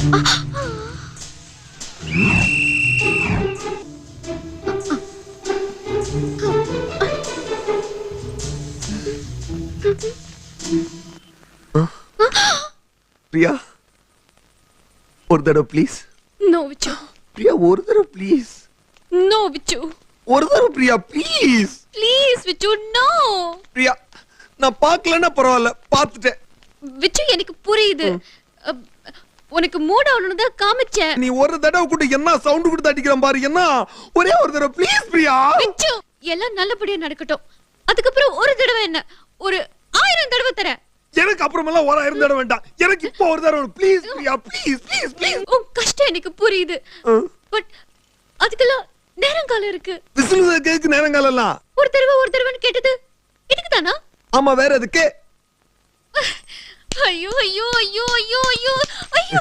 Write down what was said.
பிரியா ஒரு தடவை please. No விச்சு. பிரியா ஒரு தடவை ப்ளீஸ். நோ விச்சு. ஒரு தடவை Priya please. Please Vichu no. Priya நான் பார்க்கலன்னா பரவாயில்ல, பார்த்துட்டேன். விச்சு எனக்கு புரியுது. உனக்கு மூட் ஆகணும்னு தான் காமிச்சேன். நீ ஒரு தடவை கூட என்ன சவுண்ட் கொடுத்து அடிக்கிறேன் பாரு. என்ன ஒரே ஒரு தடவை ப்ளீஸ் பிரியா. விச்சு எல்லாம் நல்லபடியா நடக்கட்டும். அதுக்கப்புறம் ஒரு தடவை என்ன, ஒரு 1000 தடவை தரேன். எனக்கு அப்புறமெல்லாம் 1000 தடவை வேண்டாம். எனக்கு இப்போ ஒரு தடவை please Priya please please please. உன் கஷ்டம் எனக்கு புரியுது. பட் அதுக்கெல்லாம் நேரங்காலம் இருக்கு. விசில் கேக்கு நேரங்காலம் எல்லாம் ஒரு தடவைன்னு கேட்டது இதுக்கு தானா? ஆமா வேற எதுக்கு? ஐயோ ஐயோ ஐயோ ஐயோ ஐயோ ஐயோ